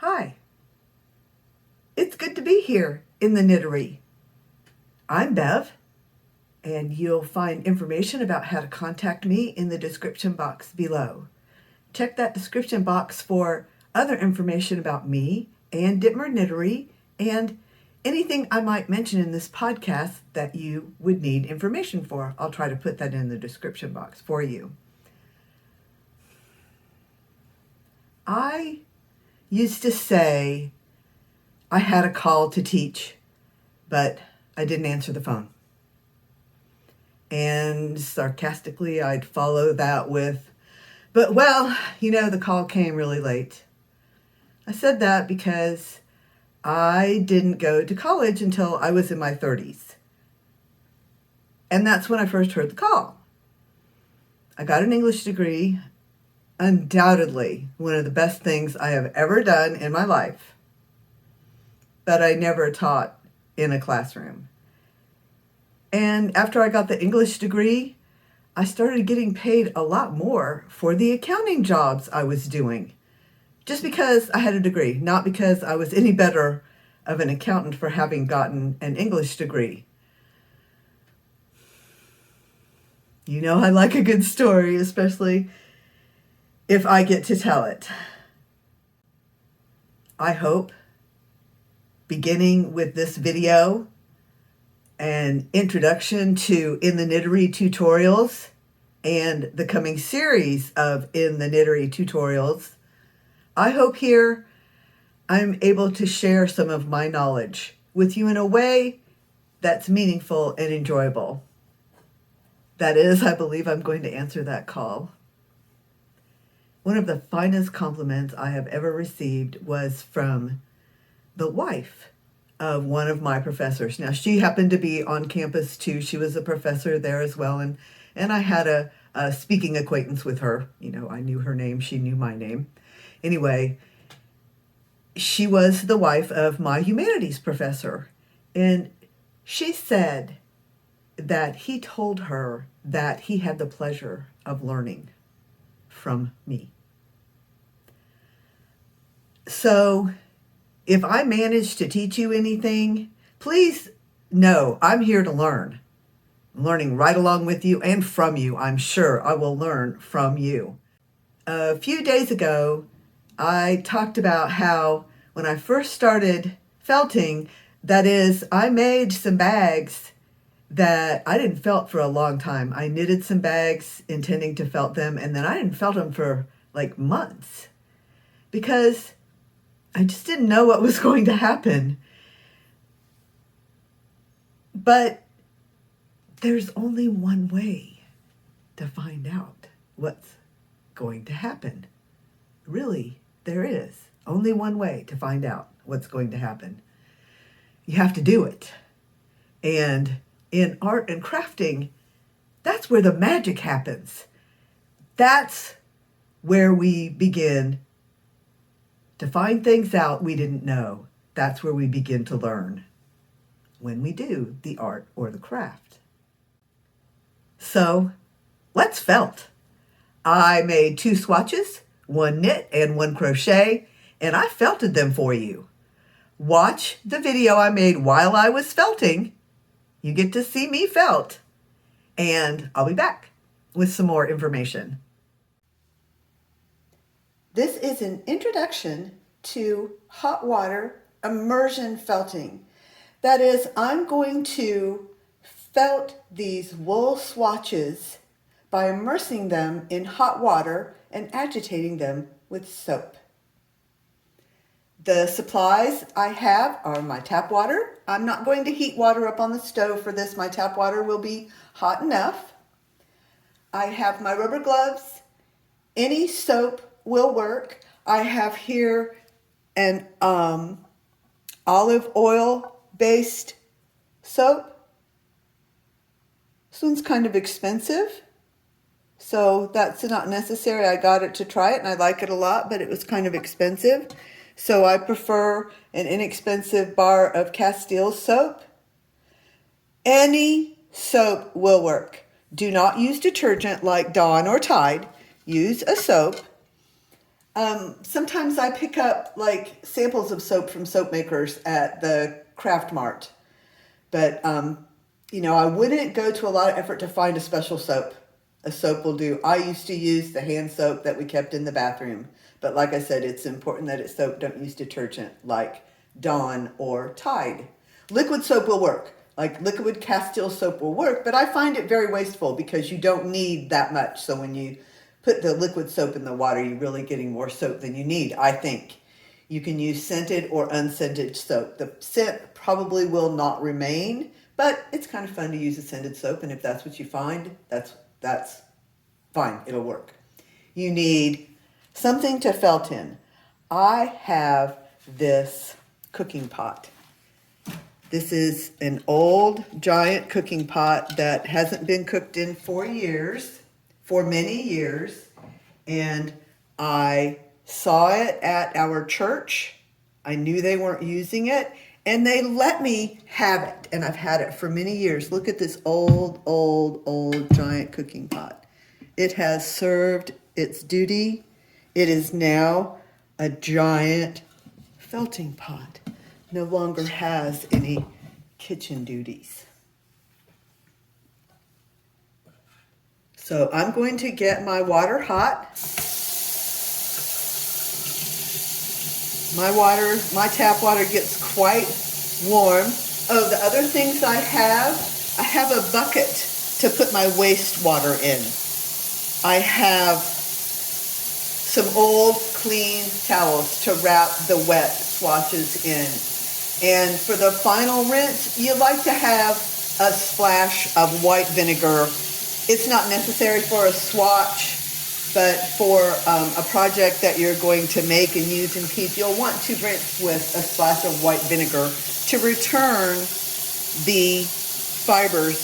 Hi, it's good to be here in the Knittery. I'm Bev, and you'll find information about how to contact me in the description box below. Check that description box for other information about me and Dittmer Knittery and anything I might mention in this podcast that you would need information for. I'll try to put that in the description box for you. I used to say I had a call to teach, but I didn't answer the phone. And sarcastically, I'd follow that with, but well, the call came really late. I said that because I didn't go to college until I was in my 30s. And that's when I first heard the call. I got an English degree, undoubtedly one of the best things I have ever done in my life. But I never taught in a classroom. And after I got the English degree, I started getting paid a lot more for the accounting jobs I was doing. Just because I had a degree, not because I was any better of an accountant for having gotten an English degree. You know I like a good story, especially if I get to tell it. I hope, beginning with this video, an introduction to In the Knittery tutorials and the coming series of In the Knittery tutorials, I hope here I'm able to share some of my knowledge with you in a way that's meaningful and enjoyable. That is, I believe I'm going to answer that call. One of the finest compliments I have ever received was from the wife of one of my professors. Now, she happened to be on campus too. She was a professor there as well. And I had a speaking acquaintance with her. I knew her name. She knew my name. Anyway, she was the wife of my humanities professor. And she said that he told her that he had the pleasure of learning from me. So if I manage to teach you anything, please know I'm here to learn. I'm learning right along with you and from you. I'm sure I will learn from you. A few days ago, I talked about how when I first started felting, that is, I made some bags that I didn't felt for a long time. I knitted some bags intending to felt them, and then I didn't felt them for like months because I just didn't know what was going to happen. But there's only one way to find out what's going to happen. Really, there is only one way to find out what's going to happen. You have to do it. And in art and crafting, that's where the magic happens. That's where we begin to find things out we didn't know. That's where we begin to learn when we do the art or the craft. So let's felt. I made 2 swatches, 1 knit and 1 crochet, and I felted them for you. Watch the video I made while I was felting. You get to see me felt, and I'll be back with some more information. This is an introduction to hot water immersion felting. That is, I'm going to felt these wool swatches by immersing them in hot water and agitating them with soap. The supplies I have are my tap water. I'm not going to heat water up on the stove for this. My tap water will be hot enough. I have my rubber gloves. Any soap will work. I have here an olive oil based soap. This one's kind of expensive, so that's not necessary. I got it to try it and I like it a lot, but it was kind of expensive. So I prefer an inexpensive bar of Castile soap. Any soap will work. Do not use detergent like Dawn or Tide. Use a soap. Sometimes I pick up like samples of soap from soap makers at the craft mart. But, you know, I wouldn't go to a lot of effort to find a special soap. A soap will do. I used to use the hand soap that we kept in the bathroom. But like I said, it's important that it's soap. Don't use detergent like Dawn or Tide. Liquid soap will work. Like liquid Castile soap will work, but I find it very wasteful because you don't need that much. So when you put the liquid soap in the water, you're really getting more soap than you need, I think. You can use scented or unscented soap. The scent probably will not remain, but it's kind of fun to use a scented soap, and if that's what you find, that's fine. It'll work. You need something to felt in. I have this cooking pot. This is an old giant cooking pot that hasn't been cooked in for many years, and I saw it at our church. I knew they weren't using it, and they let me have it, and I've had it for many years. Look at this old giant cooking pot. It has served its duty. It is now a giant felting pot. No longer has any kitchen duties. So I'm going to get my water hot. My tap water gets quite warm. Oh, the other things I have a bucket to put my wastewater in. I have some old clean towels to wrap the wet swatches in. And for the final rinse, you like to have a splash of white vinegar. It's not necessary for a swatch, but for a project that you're going to make and use and keep, you'll want to rinse with a splash of white vinegar to return the fibers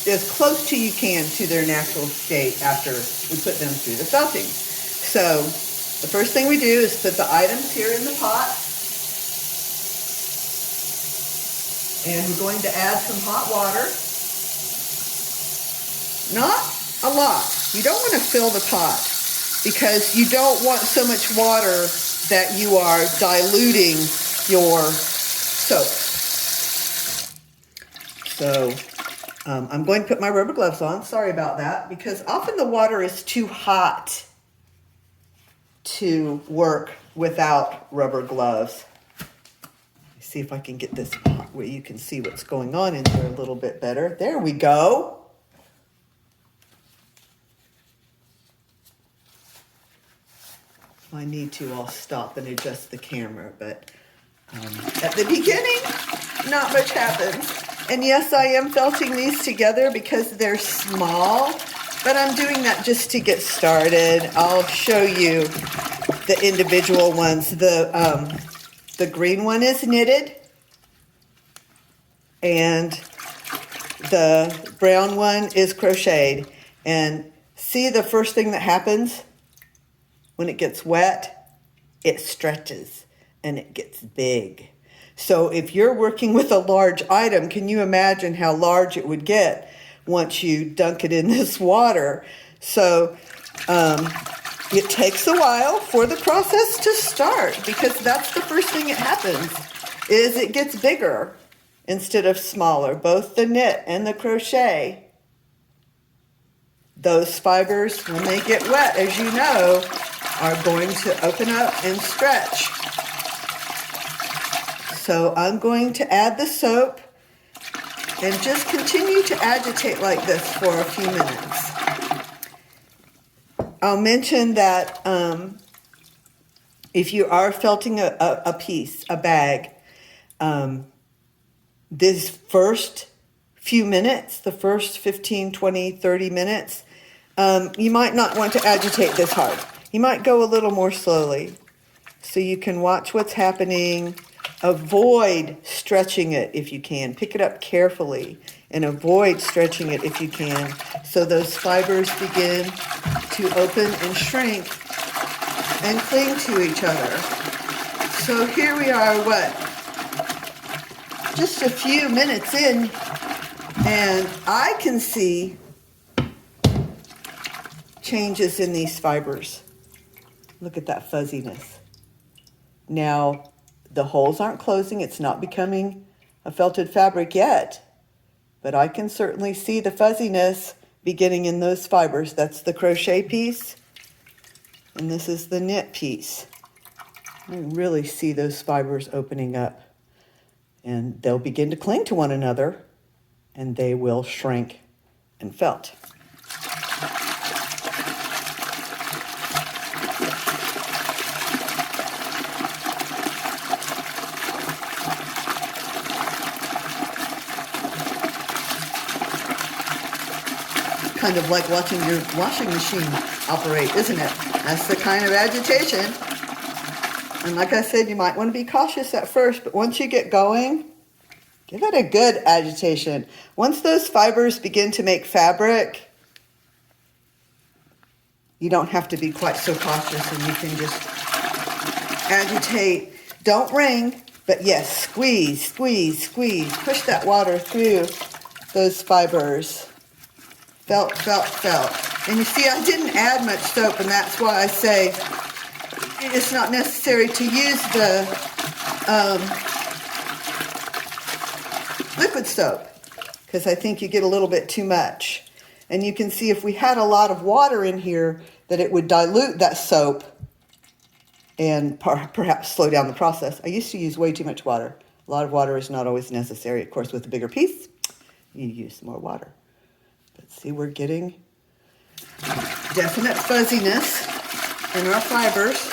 as close to you can to their natural state after we put them through the felting. So the first thing we do is put the items here in the pot. And we're going to add some hot water. Not a lot. You don't want to fill the pot because you don't want so much water that you are diluting your soap. So I'm going to put my rubber gloves on. Sorry about that, because often the water is too hot to work without rubber gloves. See if I can get this pot where you can see what's going on in there a little bit better. There we go. I need to, I'll stop and adjust the camera, but at the beginning, not much happens. And yes, I am felting these together because they're small, but I'm doing that just to get started. I'll show you the individual ones. The green one is knitted, and the brown one is crocheted. And see, the first thing that happens when it gets wet, it stretches and it gets big. So if you're working with a large item, can you imagine how large it would get once you dunk it in this water? So it takes a while for the process to start, because that's the first thing that happens, is it gets bigger instead of smaller. Both the knit and the crochet, those fibers, when they get wet, as you know, are going to open up and stretch. So I'm going to add the soap and just continue to agitate like this for a few minutes. I'll mention that if you are felting a piece, a bag, this first few minutes, the first 15, 20, 30 minutes, you might not want to agitate this hard. You might go a little more slowly so you can watch what's happening. Avoid stretching it if you can. Pick it up carefully and avoid stretching it if you can, so those fibers begin to open and shrink and cling to each other. So here we are, just a few minutes in, and I can see changes in these fibers. Look at that fuzziness. Now, the holes aren't closing. It's not becoming a felted fabric yet, but I can certainly see the fuzziness beginning in those fibers. That's the crochet piece, and this is the knit piece. I really see those fibers opening up, and they'll begin to cling to one another, and they will shrink and felt. Kind of like watching your washing machine operate, isn't it? That's the kind of agitation. And like I said, you might want to be cautious at first, but once you get going, give it a good agitation. Once those fibers begin to make fabric, you don't have to be quite so cautious, and you can just agitate. Don't wring, but yes, squeeze, squeeze, squeeze. Push that water through those fibers. Felt, felt, felt. And you see, I didn't add much soap, and that's why I say it's not necessary to use the liquid soap, because I think you get a little bit too much. And you can see if we had a lot of water in here, that it would dilute that soap and perhaps slow down the process. I used to use way too much water. A lot of water is not always necessary. Of course, with a bigger piece, you use more water. But see, we're getting definite fuzziness in our fibers.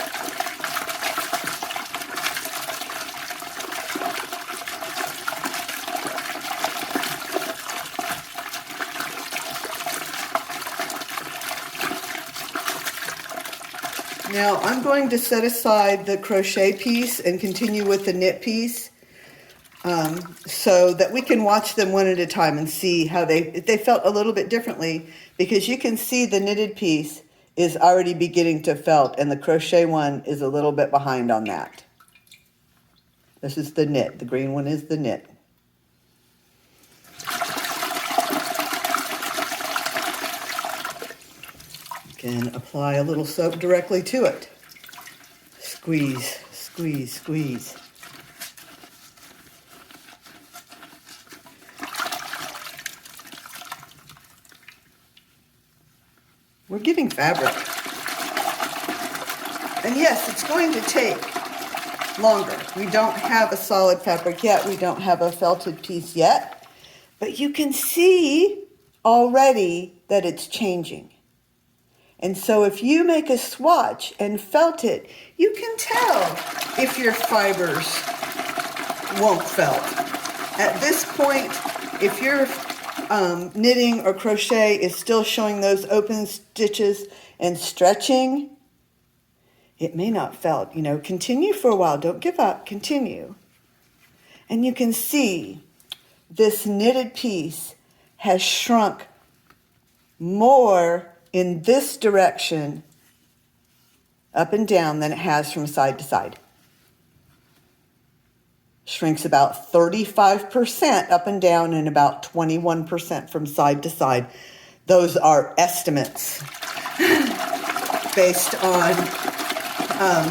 Now I'm going to set aside the crochet piece and continue with the knit piece, so that we can watch them one at a time and see how they felt a little bit differently, because you can see the knitted piece is already beginning to felt, and the crochet one is a little bit behind on that. This is the knit. The green one is the knit. Can apply a little soap directly to it. Squeeze, squeeze, squeeze. We're getting fabric. And yes, it's going to take longer. We don't have a solid fabric yet. We don't have a felted piece yet. But you can see already that it's changing. And so if you make a swatch and felt it, you can tell if your fibers won't felt. At this point, if your knitting or crochet is still showing those open stitches and stretching, it may not felt. You know, continue for a while. Don't give up. Continue. And you can see this knitted piece has shrunk more in this direction, up and down, than it has from side to side. Shrinks about 35% up and down and about 21% from side to side. Those are estimates based on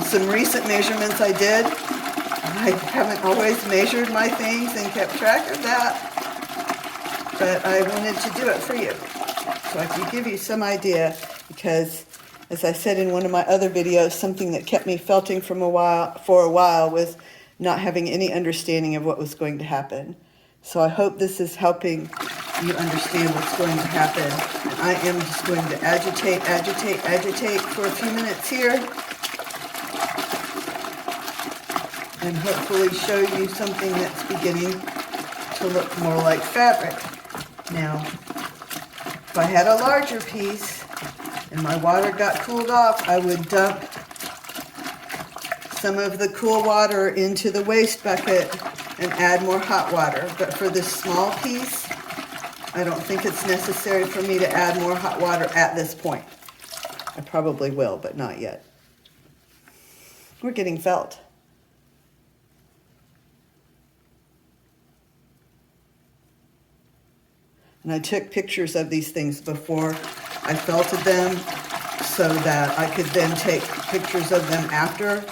some recent measurements I did. I haven't always measured my things and kept track of that, but I wanted to do it for you, so I can give you some idea, because as I said in one of my other videos, something that kept me felting for a while was not having any understanding of what was going to happen. So I hope this is helping you understand what's going to happen. And I am just going to agitate, agitate, agitate for a few minutes here, and hopefully show you something that's beginning to look more like fabric. Now, if I had a larger piece and my water got cooled off, I would dump some of the cool water into the waste bucket and add more hot water. But for this small piece, I don't think it's necessary for me to add more hot water at this point. I probably will, but not yet. We're getting felt. And I took pictures of these things before I felted them, so that I could then take pictures of them after.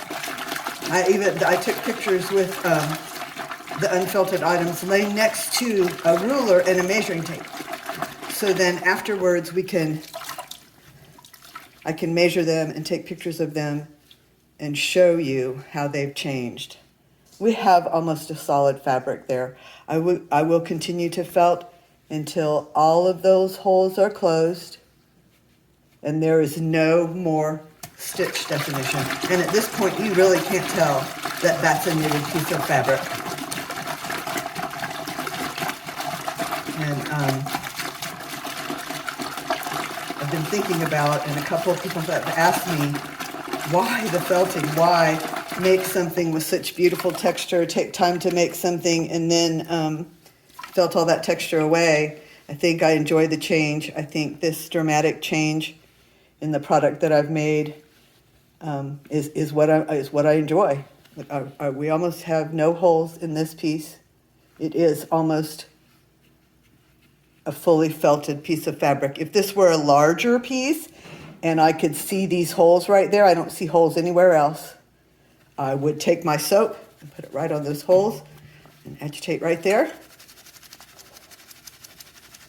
I took pictures with the unfelted items laying next to a ruler and a measuring tape. So then afterwards I can measure them and take pictures of them and show you how they've changed. We have almost a solid fabric there. I will continue to felt until all of those holes are closed and there is no more stitch definition. And at this point, you really can't tell that that's a knitted piece of fabric. And I've been thinking about, and a couple of people have asked me, why the felting? Why make something with such beautiful texture, take time to make something, and then felt all that texture away? I think I enjoy the change. I think this dramatic change in the product that I've made is what I enjoy. We almost have no holes in this piece. It is almost a fully felted piece of fabric. If this were a larger piece and I could see these holes right there, I don't see holes anywhere else, I would take my soap and put it right on those holes and agitate right there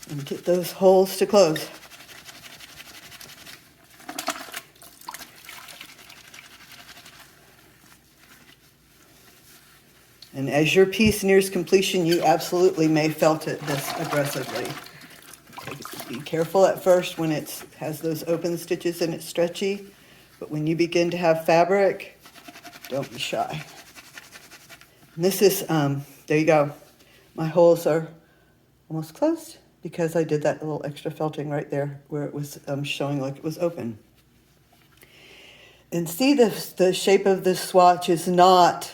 and get those holes to close. And as your piece nears completion, you absolutely may felt it this aggressively. Be careful at first when it has those open stitches and it's stretchy, but when you begin to have fabric, don't be shy. And this is, there you go. My holes are almost closed because I did that little extra felting right there where it was showing like it was open. And see, the shape of this swatch is not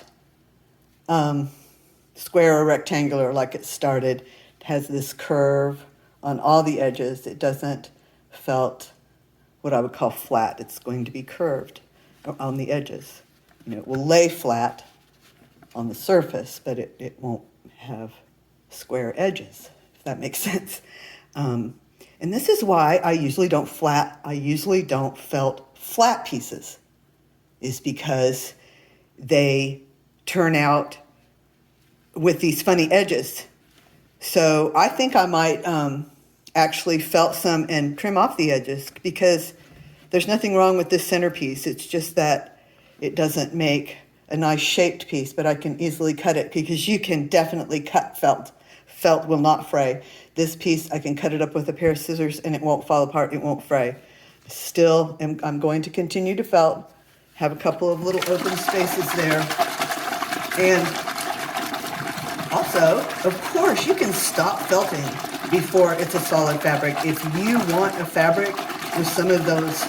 square or rectangular like it started. It has this curve on all the edges. It doesn't felt what I would call flat. It's going to be curved on the edges. You know, it will lay flat on the surface, but it won't have square edges, if that makes sense. And this is why I usually don't felt flat pieces, is because they turn out with these funny edges. So I think I might actually felt some and trim off the edges, because there's nothing wrong with this centerpiece. It's just that it doesn't make a nice shaped piece, but I can easily cut it because you can definitely cut felt. Felt will not fray. This piece, I can cut it up with a pair of scissors and it won't fall apart, it won't fray. Still, I'm going to continue to felt, have a couple of little open spaces there. And also, of course, you can stop felting before it's a solid fabric. If you want a fabric with some of those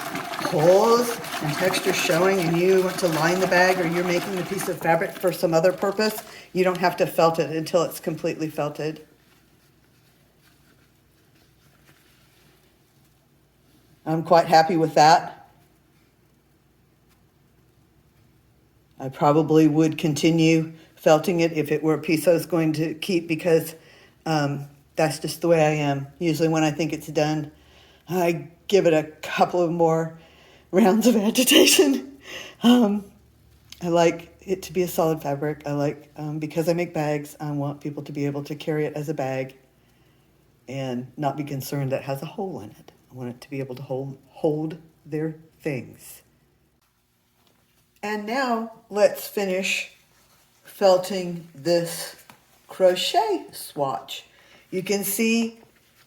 holes and texture showing and you want to line the bag, or you're making the piece of fabric for some other purpose, you don't have to felt it until it's completely felted. I'm quite happy with that. I probably would continue felting it if it were a piece I was going to keep, because that's just the way I am. Usually when I think it's done, I give it a couple of more rounds of agitation. I like it to be a solid fabric. I like, because I make bags, I want people to be able to carry it as a bag and not be concerned that it has a hole in it. I want it to be able to hold their things. And now let's finish felting this crochet swatch. You can see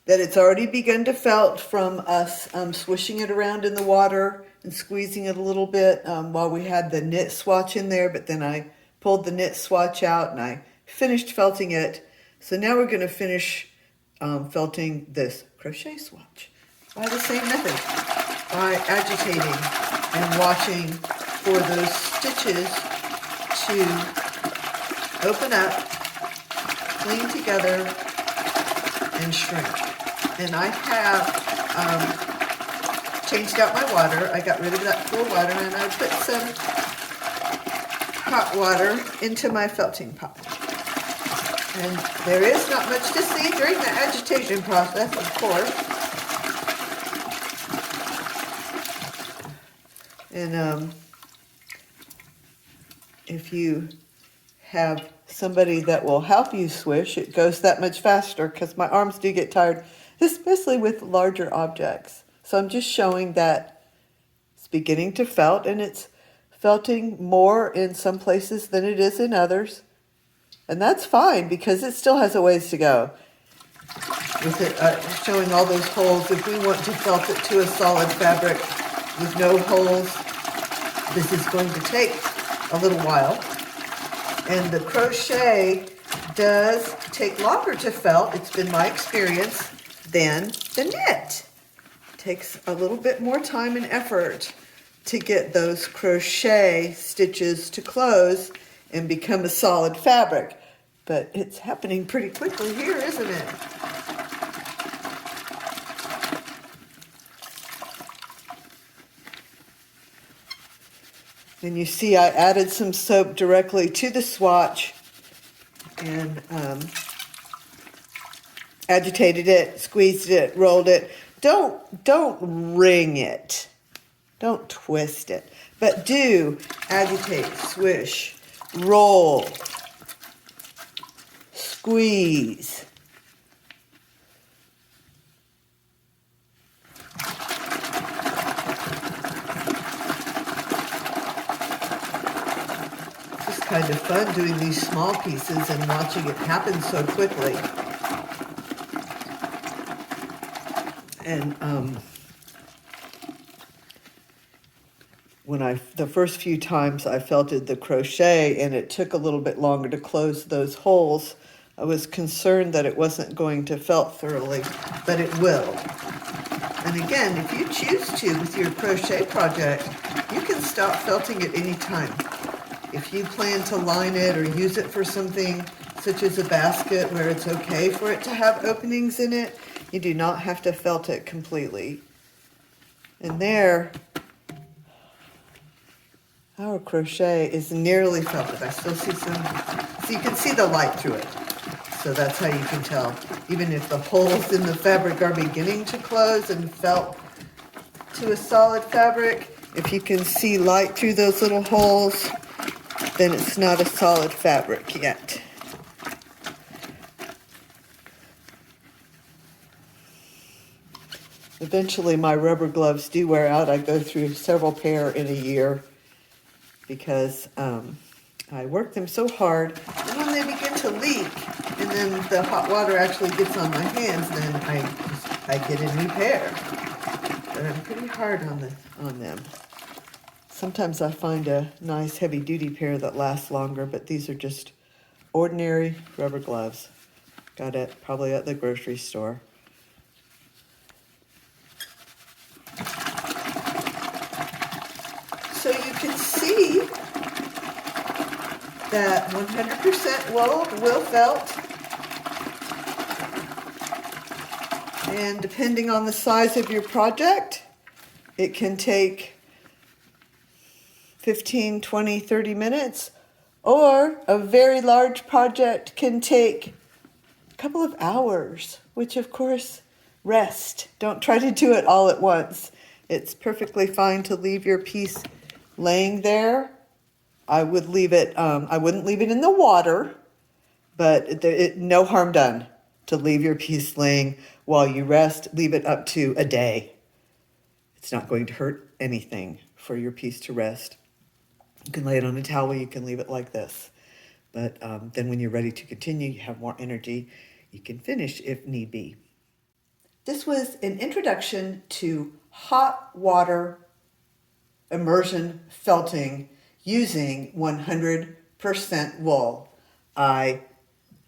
that it's already begun to felt from us swishing it around in the water and squeezing it a little bit while we had the knit swatch in there, but then I pulled the knit swatch out and I finished felting it. So now we're going to finish felting this crochet swatch by the same method, by agitating and watching for those stitches to open up, clean together, and shrink. And I have changed out my water. I got rid of that cool water and I put some hot water into my felting pot. And there is not much to see during the agitation process, of course. And if you have somebody that will help you swish, it goes that much faster because my arms do get tired, especially with larger objects. So I'm just showing that it's beginning to felt, and it's felting more in some places than it is in others. And that's fine because it still has a ways to go. With it showing all those holes, if we want to felt it to a solid fabric with no holes, this is going to take a little while. And the crochet does take longer to felt, it's been my experience, than the knit. It takes a little bit more time and effort to get those crochet stitches to close and become a solid fabric. But it's happening pretty quickly here, isn't it? And you see I added some soap directly to the swatch and agitated it, squeezed it, rolled it. Don't wring it. Don't twist it. But do agitate, swish, roll, squeeze. It's kind of fun doing these small pieces and watching it happen so quickly. And the first few times I felted the crochet and it took a little bit longer to close those holes, I was concerned that it wasn't going to felt thoroughly, but it will. And again, if you choose to with your crochet project, you can stop felting at any time. If you plan to line it or use it for something such as a basket where it's okay for it to have openings in it, you do not have to felt it completely. And there, our crochet is nearly felted. I still see some, so you can see the light through it. So that's how you can tell. Even if the holes in the fabric are beginning to close and felt to a solid fabric, if you can see light through those little holes, then it's not a solid fabric yet. Eventually my rubber gloves do wear out. I go through several pair in a year because I work them so hard, and when they begin to leak and then the hot water actually gets on my hands, then I get a new pair. But I'm pretty hard on them. Sometimes I find a nice heavy duty pair that lasts longer, but these are just ordinary rubber gloves. Got it probably at the grocery store. So you can see that 100% will felt. And depending on the size of your project, it can take 15, 20, 30 minutes, or a very large project can take a couple of hours, which of course, rest. Don't try to do it all at once. It's perfectly fine to leave your piece laying there. I would leave it, I wouldn't leave it in the water, but no harm done to leave your piece laying while you rest. Leave it up to a day. It's not going to hurt anything for your piece to rest. You can lay it on a towel, you can leave it like this. But then when you're ready to continue, you have more energy, you can finish if need be. This was an introduction to hot water immersion felting using 100% wool. I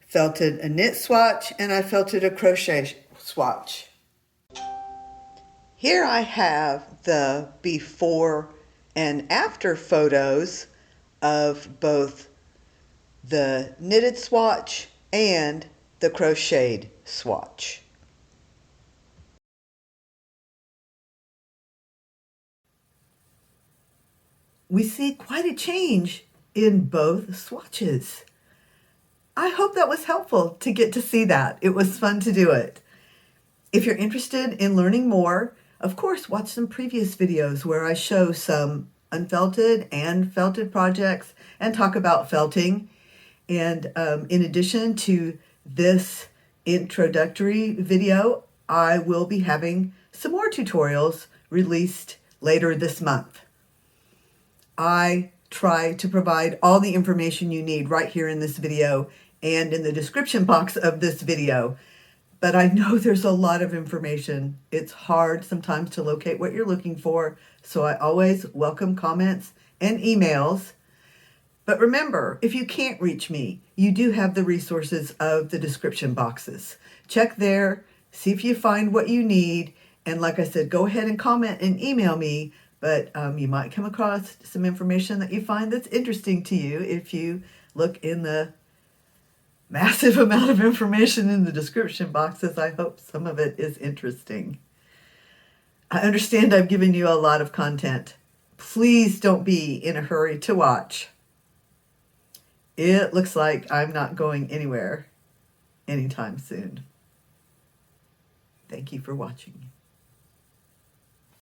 felted a knit swatch and I felted a crochet swatch. Here I have the before and after photos of both the knitted swatch and the crocheted swatch. We see quite a change in both swatches. I hope that was helpful to get to see that. It was fun to do it. If you're interested in learning more, of course, watch some previous videos where I show some unfelted and felted projects and talk about felting. And in addition to this introductory video, I will be having some more tutorials released later this month. I try to provide all the information you need right here in this video and in the description box of this video. But I know there's a lot of information. It's hard sometimes to locate what you're looking for, so I always welcome comments and emails. But remember, if you can't reach me, you do have the resources of the description boxes. Check there, see if you find what you need, and like I said, go ahead and comment and email me, but you might come across some information that you find that's interesting to you if you look in the massive amount of information in the description boxes. I hope some of it is interesting. I understand I've given you a lot of content. Please don't be in a hurry to watch. It looks like I'm not going anywhere anytime soon. Thank you for watching.